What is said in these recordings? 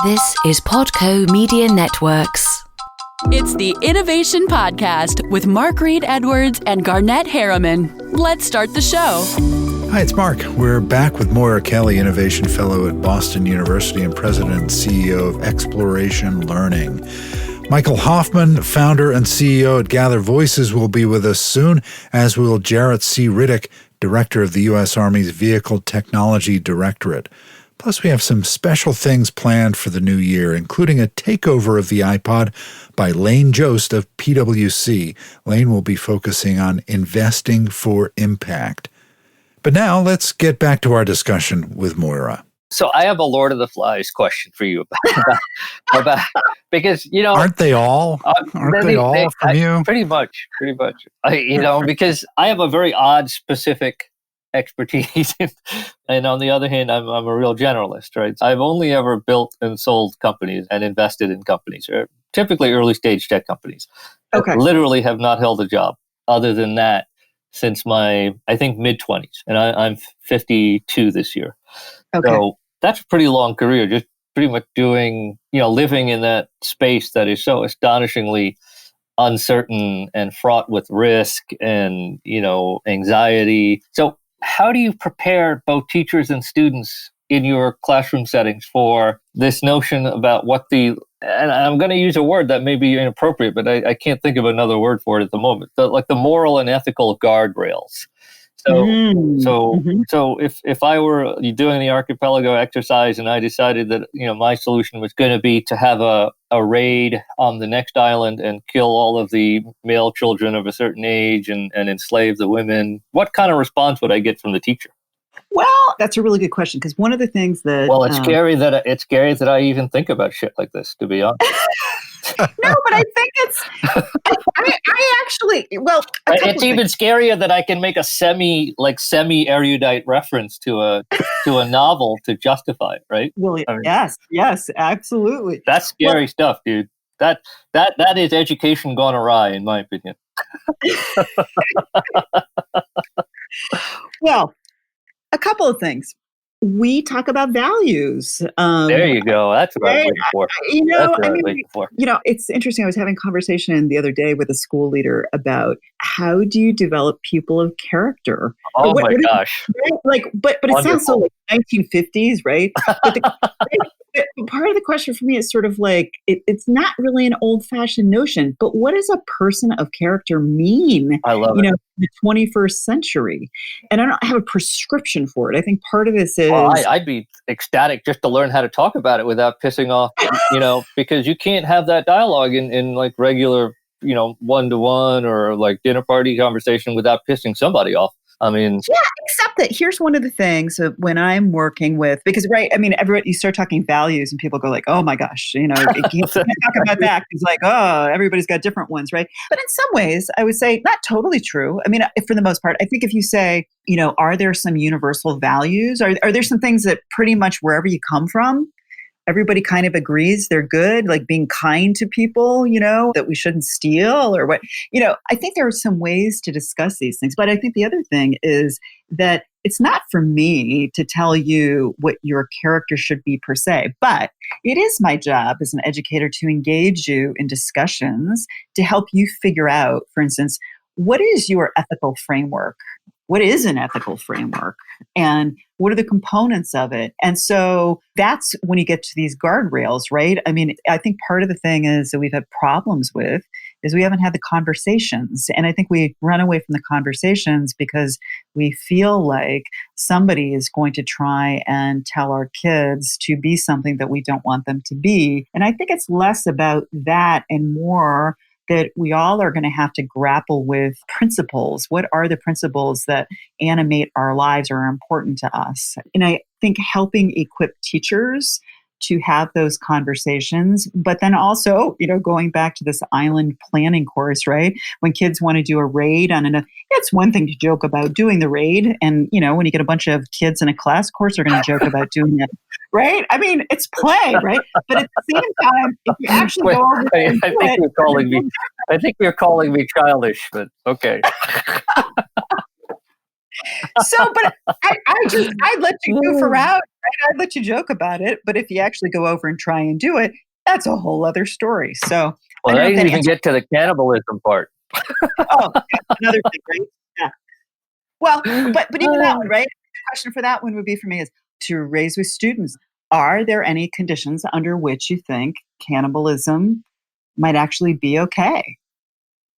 This is Podco Media Networks. It's the Innovation Podcast with Mark Reed Edwards and Garnet Harriman. Let's start the show. Hi, it's Mark. We're back with Moira Kelly, Innovation Fellow at Boston University and President and CEO of Exploration Learning. Michael Hoffman, founder and CEO at Gather Voices, will be with us soon, as will Jarrett C. Riddick, Director of the U.S. Army's Vehicle Technology Directorate. Plus, we have some special things planned for the new year, including a takeover of the iPod by Lane Jost of PwC. Lane will be focusing on investing for impact. But now, let's get back to our discussion with Moira. So I have a Lord of the Flies question for you about because, Aren't they all? Aren't they all from you? Pretty much. Because I have a very odd, specific expertise. And on the other hand, I'm a real generalist, right? I've only ever built and sold companies and invested in companies, or typically early stage tech companies. Okay. I literally have not held a job other than that since my, I think, mid-20s. And I'm 52 this year. Okay. So that's a pretty long career, just pretty much doing, living in that space that is so astonishingly uncertain and fraught with risk and, anxiety. So how do you prepare both teachers and students in your classroom settings for this notion about and I'm going to use a word that may be inappropriate, but I can't think of another word for it at the moment, like the moral and ethical guardrails. So if I were doing the archipelago exercise and I decided that, my solution was going to be to have a raid on the next island and kill all of the male children of a certain age and enslave the women, what kind of response would I get from the teacher? Well, that's a really good question, because one of the things that... Well, it's scary that I even think about shit like this, to be honest. No, but I think it's... I actually... Well, it's even scarier that I can make a semi-erudite reference to a novel to justify it, right? Well, yes, absolutely. That's scary stuff, dude. That is education gone awry, in my opinion. Well, a couple of things. We talk about values. There you go. That's what I was waiting for. It's interesting. I was having a conversation the other day with a school leader about how do you develop people of character? Oh my gosh! But it sounds so like 1950s, right? But part of the question for me is sort of like it's not really an old-fashioned notion, but what does a person of character mean? I love it. In the 21st century, and I don't have a prescription for it. I think part of this is... Well, I'd be ecstatic just to learn how to talk about it without pissing off, because you can't have that dialogue in like regular, one-to-one or like dinner party conversation without pissing somebody off. I mean, yeah, except that here's one of the things when I'm working with, because, right, I mean, you start talking values and people go like, oh my gosh, you can't talk about that. It's like, oh, everybody's got different ones, right? But in some ways, I would say not totally true. I mean, for the most part, I think if you say, are there some universal values? Are there some things that pretty much wherever you come from, everybody kind of agrees they're good, like being kind to people, that we shouldn't steal or what, I think there are some ways to discuss these things. But I think the other thing is that it's not for me to tell you what your character should be per se, but it is my job as an educator to engage you in discussions to help you figure out, for instance, what is your ethical framework? What is an ethical framework? And what are the components of it? And so that's when you get to these guardrails, right? I mean, I think part of the thing is that we've had problems with is we haven't had the conversations. And I think we run away from the conversations because we feel like somebody is going to try and tell our kids to be something that we don't want them to be. And I think it's less about that and more that we all are going to have to grapple with principles. What are the principles that animate our lives or are important to us? And I think helping equip teachers to have those conversations, but then also, going back to this island planning course, right? When kids want to do a raid it's one thing to joke about doing the raid. And, when you get a bunch of kids in a class course, they're going to joke about doing it, right? I mean, it's play, right? But at the same time, if you actually go over I think you're calling me childish, but okay. But I'd let you goof around, right? I'd let you joke about it. But if you actually go over and try and do it, that's a whole other story. So Well, I I don't know if didn't that even get to the cannibalism part. Oh, yeah, another thing, right? Yeah. Well, but even that one, right? The question for that one would be for me is to raise with students. Are there any conditions under which you think cannibalism might actually be okay?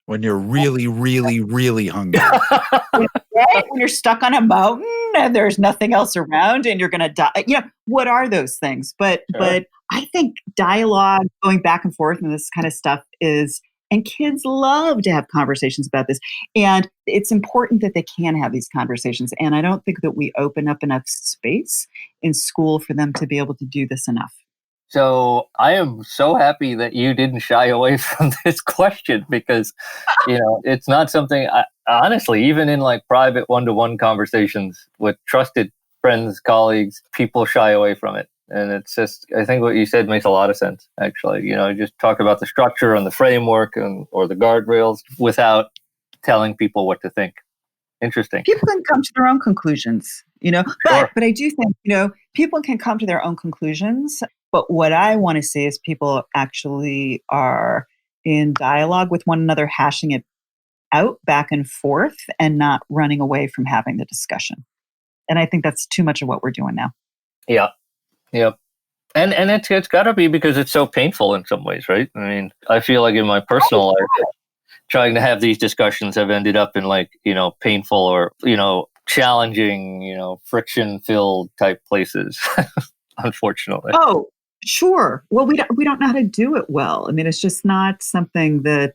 When you're really, really, really hungry. Right? When you're stuck on a mountain and there's nothing else around and you're going to die. What are those things? But I think dialogue, going back and forth and this kind of stuff is, and kids love to have conversations about this. And it's important that they can have these conversations. And I don't think that we open up enough space in school for them to be able to do this enough. So I am so happy that you didn't shy away from this question because, it's not something honestly, even in like private one-to-one conversations with trusted friends, colleagues, people shy away from it. And it's just, I think what you said makes a lot of sense, actually. Just talk about the structure and the framework or the guardrails without telling people what to think. Interesting. People can come to their own conclusions, Sure. but I do think, people can come to their own conclusions. But what I want to see is people actually are in dialogue with one another, hashing it out back and forth and not running away from having the discussion. And I think that's too much of what we're doing now. Yeah. Yep. And it's got to be because it's so painful in some ways, right? I mean, I feel like in my personal life, trying to have these discussions have ended up in like, painful or, challenging, friction-filled type places, unfortunately. Oh, sure. Well, we don't know how to do it well. I mean, it's just not something that,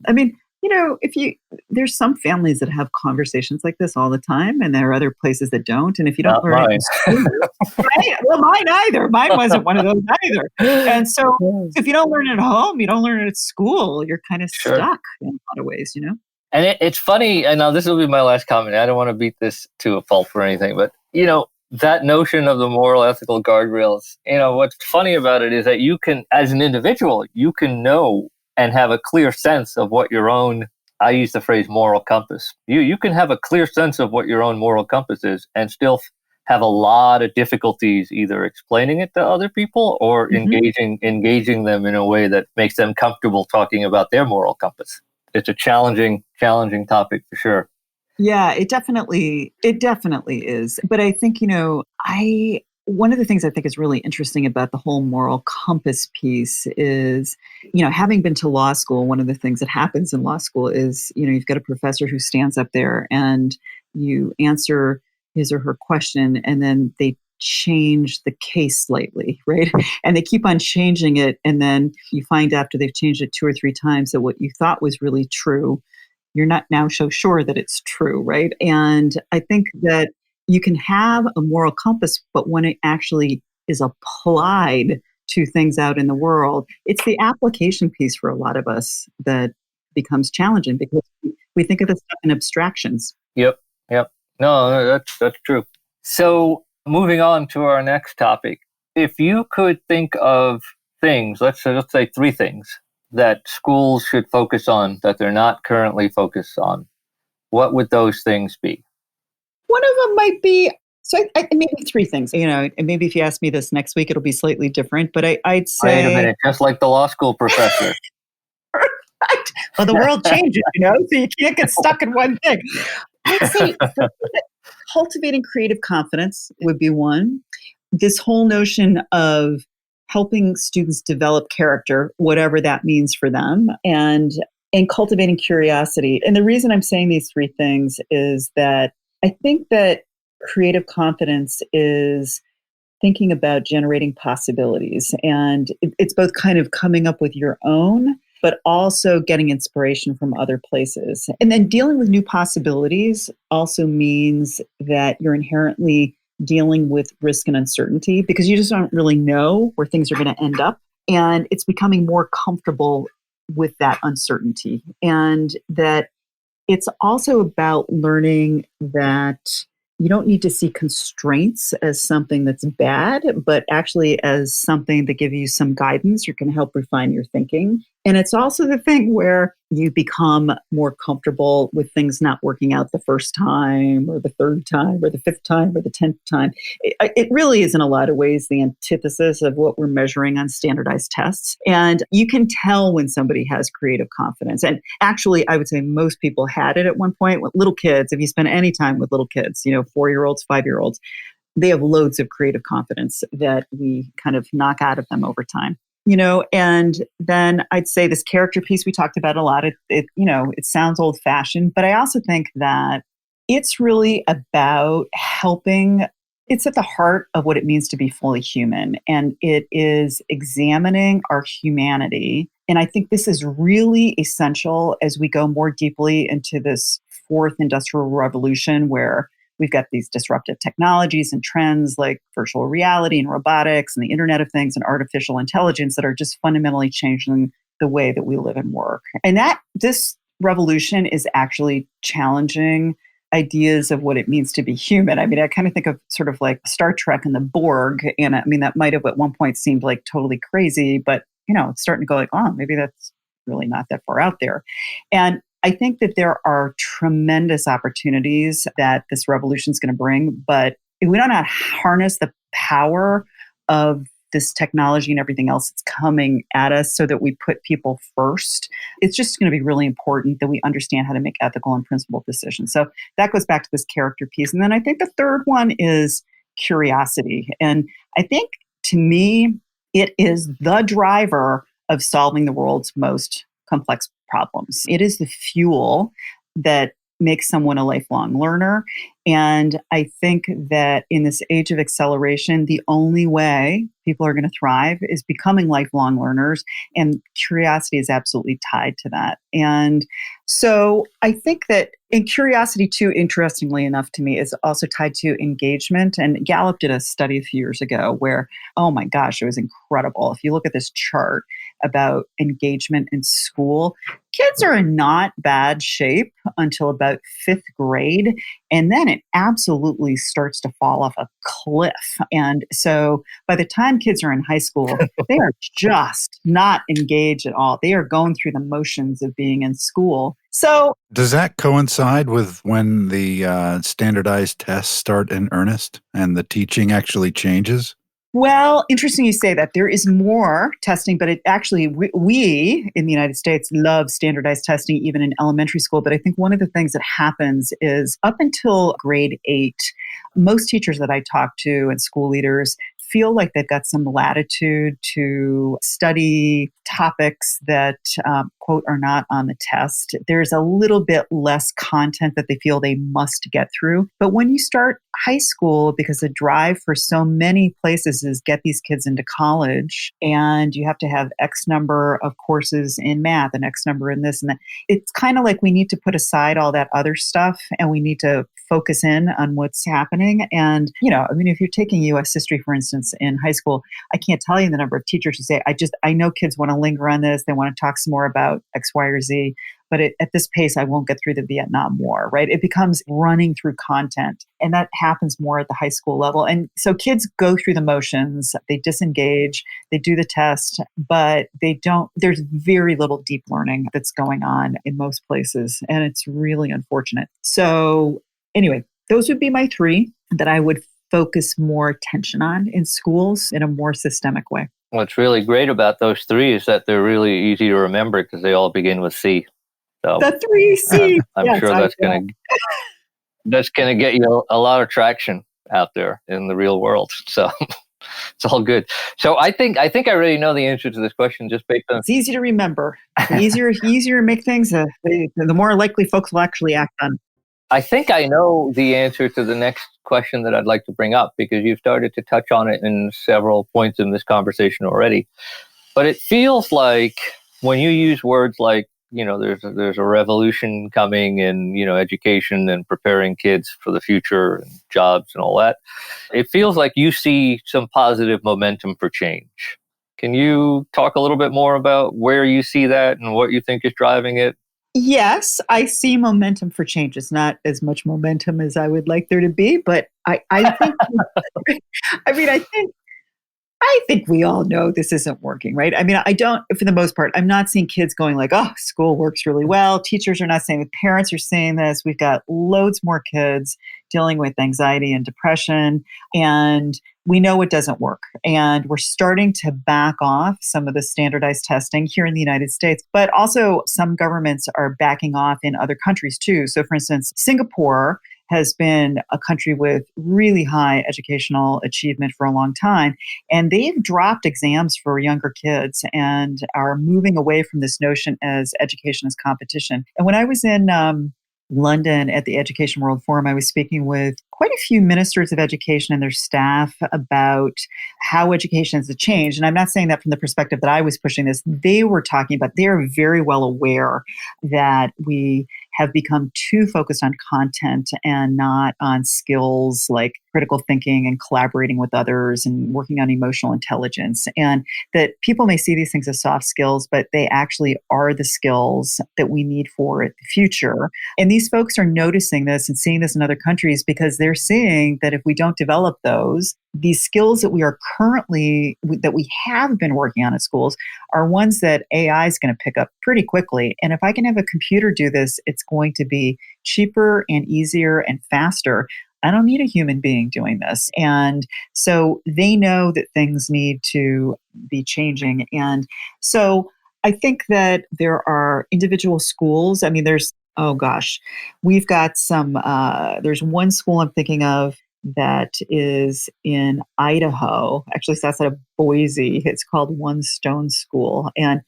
there's some families that have conversations like this all the time, and there are other places that don't. And if you don't Not learn mine. it in school, right? Well, mine either. Mine wasn't one of those either. And so if you don't learn it at home, you don't learn it at school, you're kind of Sure. stuck in a lot of ways, And it's funny, and now this will be my last comment. I don't want to beat this to a pulp or anything, but, that notion of the moral ethical guardrails, what's funny about it is that you can, as an individual, you can know and have a clear sense of what your own, I use the phrase moral compass. You can have a clear sense of what your own moral compass is and still have a lot of difficulties either explaining it to other people or engaging them in a way that makes them comfortable talking about their moral compass. It's a challenging topic for sure. Yeah, it definitely is. But I think, one of the things I think is really interesting about the whole moral compass piece is, having been to law school, one of the things that happens in law school is, you've got a professor who stands up there and you answer his or her question and then they change the case slightly, right? And they keep on changing it. And then you find after they've changed it 2 or 3 times that what you thought was really true, you're not now so sure that it's true, right? And I think that you can have a moral compass, but when it actually is applied to things out in the world, it's the application piece for a lot of us that becomes challenging because we think of this stuff in abstractions. Yep. No, that's true. So moving on to our next topic, if you could think of things, let's say 3 things that schools should focus on that they're not currently focused on, what would those things be? One of them might be, maybe 3 things, and maybe if you ask me this next week, it'll be slightly different, but I'd say... Wait a minute, just like the law school professor. Right. Well, the world changes, so you can't get stuck in one thing. I'd say cultivating creative confidence would be one. This whole notion of helping students develop character, whatever that means for them, and cultivating curiosity. And the reason I'm saying these 3 things is that I think that creative confidence is thinking about generating possibilities. And it's both kind of coming up with your own, but also getting inspiration from other places. And then dealing with new possibilities also means that you're inherently dealing with risk and uncertainty because you just don't really know where things are going to end up. And it's becoming more comfortable with that uncertainty. And that it's also about learning that you don't need to see constraints as something that's bad, but actually as something that give you some guidance. You're going to help refine your thinking. And it's also the thing where you become more comfortable with things not working out the first time or the third time or the fifth time or the 10th time. It really is in a lot of ways the antithesis of what we're measuring on standardized tests. And you can tell when somebody has creative confidence. And actually, I would say most people had it at one point with little kids. If you spend any time with little kids, 4-year-olds, 5-year-olds, they have loads of creative confidence that we kind of knock out of them over time. And then I'd say this character piece we talked about a lot. It sounds old fashioned, but I also think that it's really about helping. It's at the heart of what it means to be fully human. And it is examining our humanity. And I think this is really essential as we go more deeply into this fourth industrial revolution where we've got these disruptive technologies and trends like virtual reality and robotics and the Internet of Things and artificial intelligence that are just fundamentally changing the way that we live and work. And that this revolution is actually challenging ideas of what it means to be human. I mean, I kind of think of sort of like Star Trek and the Borg. And I mean, that might have at one point seemed like totally crazy, but, it's starting to go like, oh, maybe that's really not that far out there. And I think that there are tremendous opportunities that this revolution is going to bring, but if we don't harness the power of this technology and everything else that's coming at us so that we put people first, it's just going to be really important that we understand how to make ethical and principled decisions. So that goes back to this character piece. And then I think the third one is curiosity. And I think to me, it is the driver of solving the world's most complex problems. It is the fuel that makes someone a lifelong learner. And I think that in this age of acceleration, the only way people are going to thrive is becoming lifelong learners. And curiosity is absolutely tied to that. And so I think that, and curiosity too, interestingly enough to me, is also tied to engagement. And Gallup did a study a few years ago where, oh my gosh, it was incredible. If you look at this chart about engagement in school, kids are in not bad shape until about 5th grade. And then it absolutely starts to fall off a cliff. And so by the time kids are in high school, they are just not engaged at all. They are going through the motions of being in school. So does that coincide with when the standardized tests start in earnest and the teaching actually changes? Well, interesting you say that. There is more testing, but it actually, we in the United States love standardized testing, even in elementary school. But I think one of the things that happens is up until grade 8, most teachers that I talk to and school leaders feel like they've got some latitude to study topics that, quote, are not on the test. There's a little bit less content that they feel they must get through. But when you start high school, because the drive for so many places is get these kids into college, and you have to have X number of courses in math and X number in this and that, it's kind of like we need to put aside all that other stuff and we need to focus in on what's happening. And, if you're taking U.S. history, for instance, in high school, I can't tell you the number of teachers who say, I know kids want to linger on this. They want to talk some more about X, Y, or Z. But at this pace, I won't get through the Vietnam War, right? It becomes running through content. And that happens more at the high school level. And so kids go through the motions, they disengage, they do the test, but there's very little deep learning that's going on in most places. And it's really unfortunate. So anyway, those would be my 3 that I would focus more attention on in schools in a more systemic way. What's really great about those 3 is that they're really easy to remember because they all begin with C. So the 3 C. I'm sure that's going to get you a lot of traction out there in the real world. So it's all good. So I think I already know the answer to this question just based on. It's easy to remember. The easier to make things, the more likely folks will actually act on. I think I know the answer to the next question that I'd like to bring up because you've started to touch on it in several points in this conversation already. But it feels like when you use words like, there's a revolution coming in, education and preparing kids for the future and jobs and all that, it feels like you see some positive momentum for change. Can you talk a little bit more about where you see that and what you think is driving it? Yes, I see momentum for change. It's not as much momentum as I would like there to be, but I think, I think we all know this isn't working, right? I mean, I don't, for the most part, I'm not seeing kids going like, oh, school works really well. Teachers are not saying it. Parents are saying this. We've got loads more kids dealing with anxiety and depression. And we know it doesn't work. And we're starting to back off some of the standardized testing here in the United States. But also, some governments are backing off in other countries too. So, for instance, Singapore has been a country with really high educational achievement for a long time. And they've dropped exams for younger kids and are moving away from this notion as education as competition. And when I was in London at the Education World Forum, I was speaking with quite a few ministers of education and their staff about how education has changed. And I'm not saying that from the perspective that I was pushing this. They were talking about, they're very well aware that we have become too focused on content and not on skills like critical thinking and collaborating with others and working on emotional intelligence. And that people may see these things as soft skills, but they actually are the skills that we need for the future. And these folks are noticing this and seeing this in other countries because they're seeing that if we don't develop those, these skills that we are currently, that we have been working on at schools are ones that AI is going to pick up pretty quickly. And if I can have a computer do this, it's going to be cheaper and easier and faster. I don't need a human being doing this. And so they know that things need to be changing. And so I think that there are individual schools. I mean, we've got there's one school I'm thinking of that is in Idaho. Actually, it's outside of Boise. It's called One Stone School. And,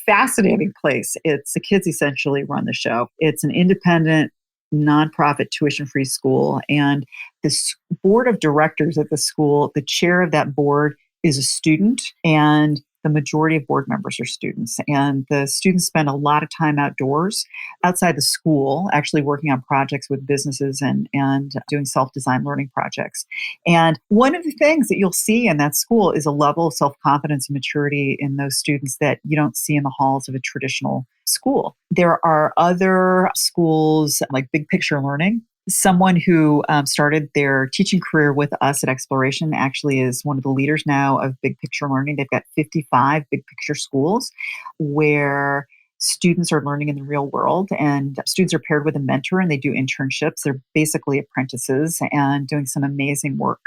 fascinating place. The kids essentially run the show. It's an independent, nonprofit, tuition-free school. And the board of directors at the school, the chair of that board is a student, and the majority of board members are students. And the students spend a lot of time outdoors, outside the school, actually working on projects with businesses and doing self-designed learning projects. And one of the things that you'll see in that school is a level of self-confidence and maturity in those students that you don't see in the halls of a traditional school. There are other schools like Big Picture Learning. Someone who started their teaching career with us at Exploration actually is one of the leaders now of Big Picture Learning. They've got 55 Big Picture schools where students are learning in the real world, and students are paired with a mentor and they do internships. They're basically apprentices and doing some amazing work.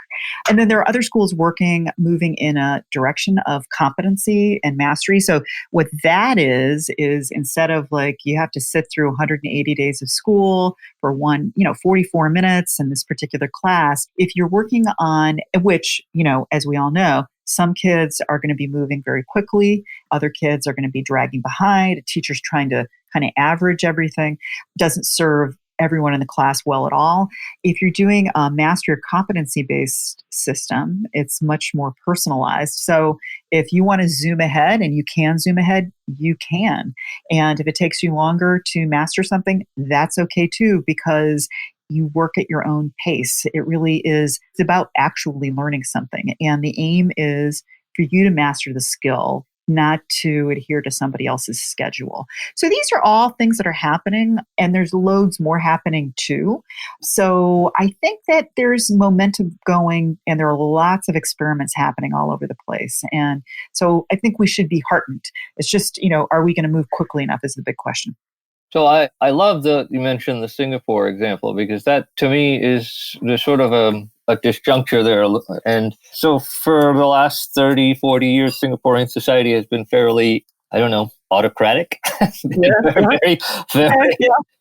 And then there are other schools moving in a direction of competency and mastery. So what that is instead of like you have to sit through 180 days of school for 44 minutes in this particular class, if you're working on which, as we all know, some kids are going to be moving very quickly. Other kids are going to be dragging behind. A teacher's trying to kind of average everything. Doesn't serve everyone in the class well at all. If you're doing a mastery or competency-based system, it's much more personalized. So if you want to zoom ahead, and you can zoom ahead, you can. And if it takes you longer to master something, that's okay too, because you work at your own pace. It really is, it's about actually learning something. And the aim is for you to master the skill, not to adhere to somebody else's schedule. So these are all things that are happening, and there's loads more happening too. So I think that there's momentum going, and there are lots of experiments happening all over the place. And so I think we should be heartened. It's just, are we going to move quickly enough is the big question. So I love that you mentioned the Singapore example, because that to me is there's sort of a disjuncture there. And so for the last 30, 40 years, Singaporean society has been fairly, autocratic.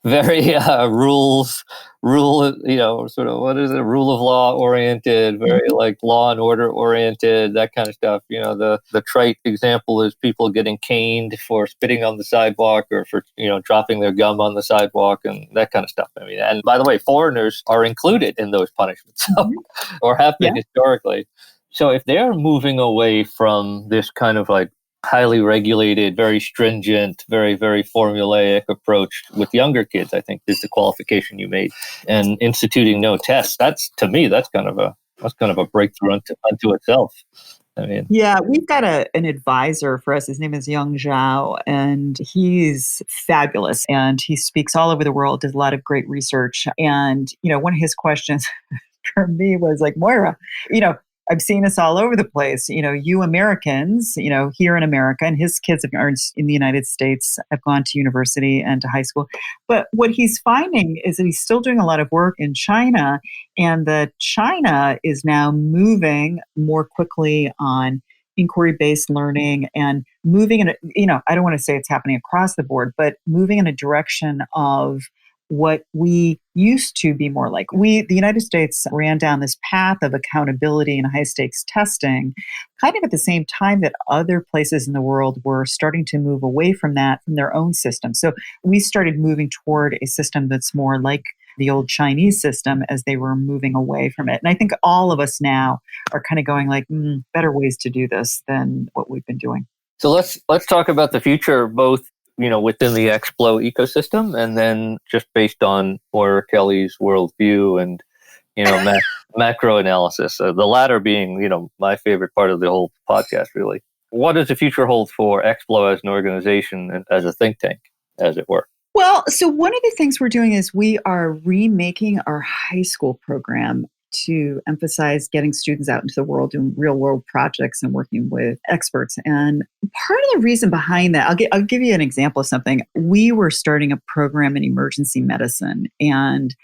Very rules, sort of, what is it? Rule of law oriented, very like law and order oriented, that kind of stuff. The trite example is people getting caned for spitting on the sidewalk or for, dropping their gum on the sidewalk and that kind of stuff. I mean, and by the way, foreigners are included in those punishments or have been historically. So if they're moving away from this kind of like highly regulated, very stringent, very, very formulaic approach with younger kids, I think is the qualification you made, and instituting no tests. That's kind of a breakthrough unto itself. I mean, yeah, we've got an advisor for us. His name is Young Zhao, and he's fabulous. And he speaks all over the world, does a lot of great research. And, one of his questions for me was like, Moira, I've seen this all over the place. You Americans, here in America, and his kids are in the United States, have gone to university and to high school. But what he's finding is that he's still doing a lot of work in China, and that China is now moving more quickly on inquiry-based learning and moving in I don't want to say it's happening across the board, but moving in a direction of what we used to be more like. The United States ran down this path of accountability and high stakes testing, kind of at the same time that other places in the world were starting to move away from that, from their own system. So we started moving toward a system that's more like the old Chinese system as they were moving away from it. And I think all of us now are kind of going like, better ways to do this than what we've been doing. So let's talk about the future, both within the Explo ecosystem, and then just based on Moira Kelly's worldview and macro analysis. The latter being my favorite part of the whole podcast, really. What does the future hold for Explo as an organization and as a think tank, as it were? Well, so one of the things we're doing is we are remaking our high school program to emphasize getting students out into the world, doing real world projects and working with experts. And part of the reason behind that, I'll give you an example of something. We were starting a program in emergency medicine, and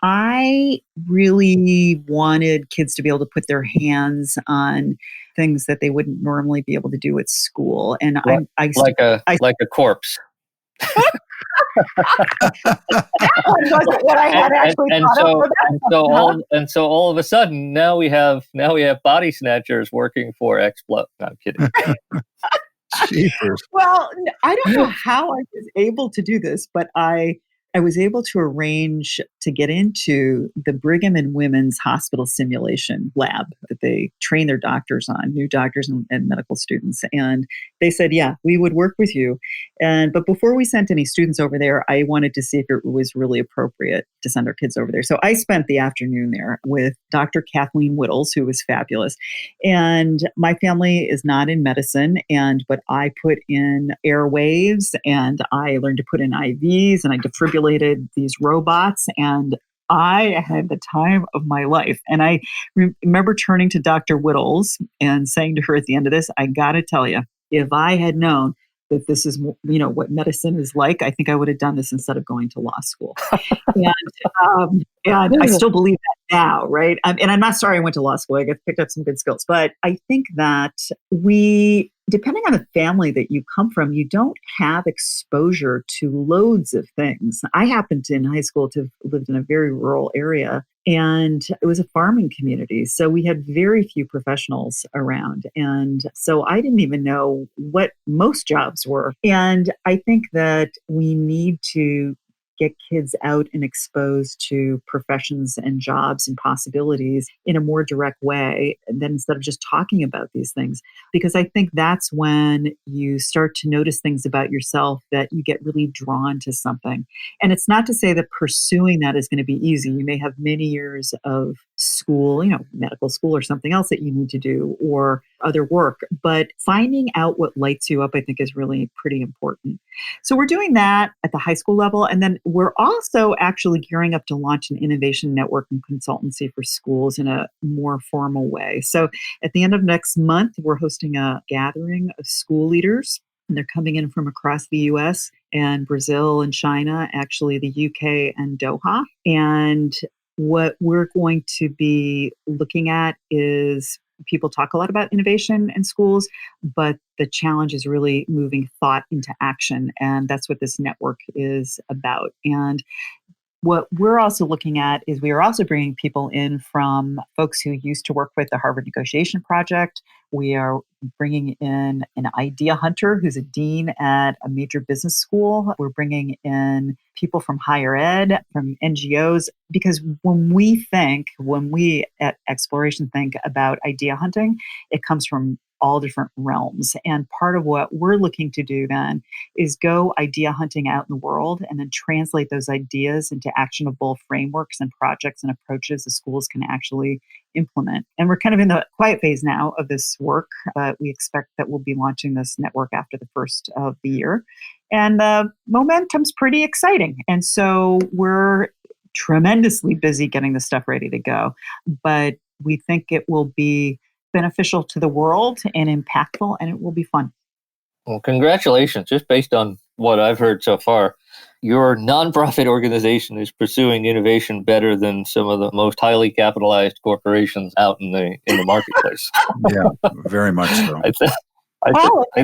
I really wanted kids to be able to put their hands on things that they wouldn't normally be able to do at school. And like a corpse. That one wasn't what I had actually thought of. And so all of a sudden now we have body snatchers working for Explo. No, I'm kidding. Jeepers. Well, I don't know how I was able to do this, but I was able to arrange to get into the Brigham and Women's Hospital simulation lab that they train their doctors on, new doctors and medical students. And they said, yeah, we would work with you. But before we sent any students over there, I wanted to see if it was really appropriate to send our kids over there. So I spent the afternoon there with Dr. Kathleen Whittles, who was fabulous. And my family is not in medicine, but I put in airwaves, and I learned to put in IVs, and I defibrillated these robots, and I had the time of my life. And I remember turning to Dr. Whittles and saying to her at the end of this, I got to tell you, if I had known that this is, what medicine is like, I think I would have done this instead of going to law school. And I still believe that now, right? And I'm not sorry I went to law school. I picked up some good skills. But I think that depending on the family that you come from, you don't have exposure to loads of things. I happened to, in high school, to have lived in a very rural area, and it was a farming community. So we had very few professionals around. And so I didn't even know what most jobs were. And I think that we need to get kids out and exposed to professions and jobs and possibilities in a more direct way than instead of just talking about these things. Because I think that's when you start to notice things about yourself that you get really drawn to something. And it's not to say that pursuing that is going to be easy. You may have many years of school, medical school or something else that you need to do, or other work. But finding out what lights you up, I think, is really pretty important. So we're doing that at the high school level. And then we're also actually gearing up to launch an innovation network and consultancy for schools in a more formal way. So at the end of next month, we're hosting a gathering of school leaders. And they're coming in from across the US and Brazil and China, actually the UK and Doha. And what we're going to be looking at is, people talk a lot about innovation in schools, but the challenge is really moving thought into action. And that's what this network is about. And what we're also looking at is we are also bringing people in from folks who used to work with the Harvard Negotiation Project. We are bringing in an idea hunter who's a dean at a major business school. We're bringing in people from higher ed, from NGOs, because when we at Exploration think about idea hunting, it comes from all different realms. And part of what we're looking to do then is go idea hunting out in the world and then translate those ideas into actionable frameworks and projects and approaches the schools can actually implement. And we're kind of in the quiet phase now of this work, but we expect that we'll be launching this network after the first of the year. And the momentum's pretty exciting. And so we're tremendously busy getting the stuff ready to go. But we think it will be beneficial to the world and impactful, and it will be fun. Well, congratulations. Just based on what I've heard so far, your nonprofit organization is pursuing innovation better than some of the most highly capitalized corporations out in the marketplace. Yeah, very much so. I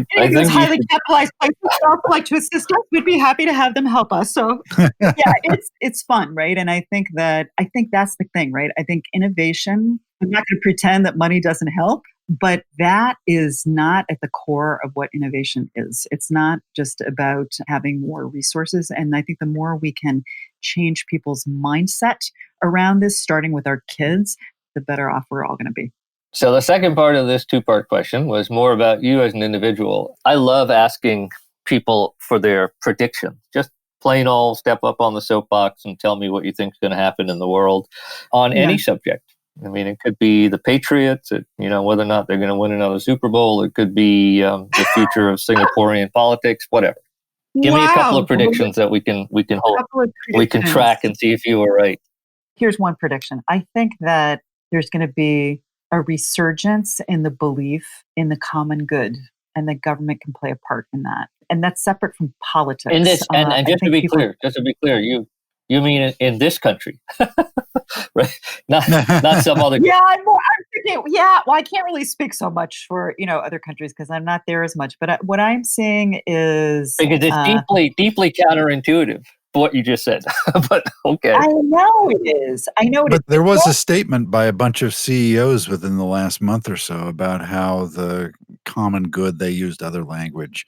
think those highly capitalized places would like to assist us. We'd be happy to have them help us. So yeah, it's fun, right? And I think that's the thing, right? I think innovation, I'm not going to pretend that money doesn't help, but that is not at the core of what innovation is. It's not just about having more resources. And I think the more we can change people's mindset around this, starting with our kids, the better off we're all going to be. So the second part of this two-part question was more about you as an individual. I love asking people for their predictions. Just plain old step up on the soapbox and tell me what you think is going to happen in the world on any subject. I mean, it could be the Patriots, whether or not they're going to win another Super Bowl. It could be the future of Singaporean politics, whatever. Give me a couple of predictions that we can track and see if you were right. Here's one prediction. I think that there's going to be a resurgence in the belief in the common good, and the government can play a part in that. And that's separate from politics. In this, and just to be clear, you mean in this country, right? Not some other. Yeah, I'm thinking. Yeah, well, I can't really speak so much for other countries because I'm not there as much. But what I'm seeing is because it's deeply counterintuitive. What you just said, but okay. I know it is. But there was a statement by a bunch of CEOs within the last month or so about how the common good, they used other language,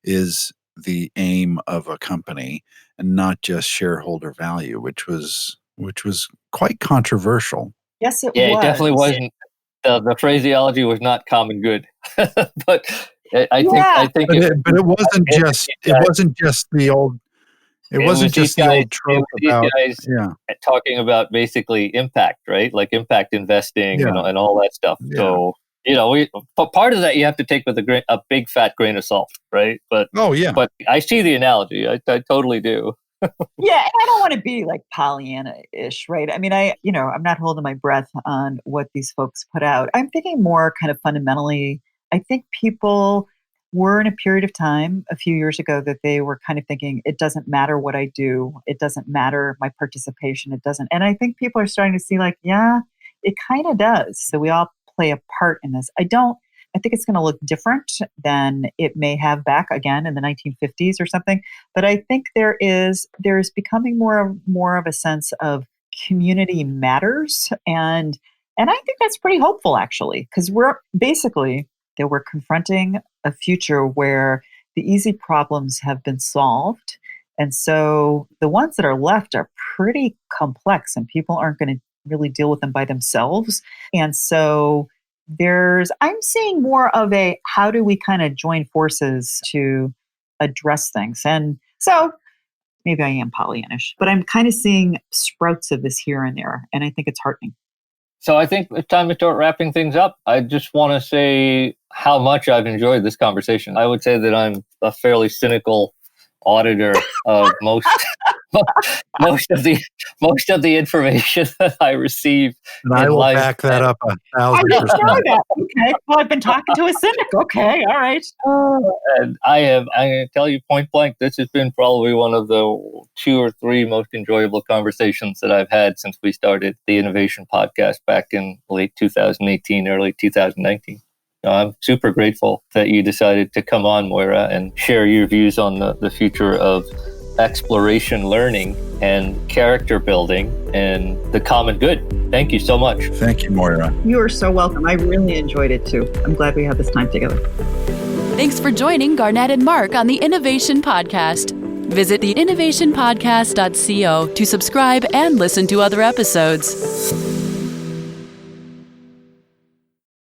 is the aim of a company and not just shareholder value, which was quite controversial. Yes, it was. Yeah, it definitely wasn't. The phraseology was not common good, but I think. But it wasn't just the old. It wasn't just the old trope about talking about basically impact, right? Like impact investing and all that stuff. Yeah. So, part of that you have to take with a big fat grain of salt, right? But but I see the analogy. I totally do. Yeah, and I don't want to be like Pollyanna-ish, right? I mean, I'm not holding my breath on what these folks put out. I'm thinking more kind of fundamentally. I think people were in a period of time a few years ago that they were kind of thinking, it doesn't matter what I do. It doesn't matter my participation. It doesn't. And I think people are starting to see like, yeah, it kind of does. So we all play a part in this. I think it's going to look different than it may have back again in the 1950s or something. But I think there's becoming more of a sense of community matters. And I think that's pretty hopeful actually, because we're confronting a future where the easy problems have been solved. And so the ones that are left are pretty complex and people aren't going to really deal with them by themselves. And so I'm seeing more of a, how do we kind of join forces to address things? And so maybe I am Pollyannish, but I'm kind of seeing sprouts of this here and there. And I think it's heartening. So I think it's time to start wrapping things up. I just want to say how much I've enjoyed this conversation. I would say that I'm a fairly cynical auditor of most of the information that I receive. And I will back that up 1,000%. I didn't know that. Okay. Well, I've been talking to a cynic. Okay. All right. And I'm going to tell you point blank, this has been probably one of the 2 or 3 most enjoyable conversations that I've had since we started the Innovation Podcast back in late 2018, early 2019. I'm super grateful that you decided to come on, Moira, and share your views on the future of exploration learning and character building and the common good. Thank you so much. Thank you, Moira. You are so welcome. I really enjoyed it too. I'm glad we had this time together. Thanks for joining Garnet and Mark on the Innovation Podcast. Visit theinnovationpodcast.co to subscribe and listen to other episodes.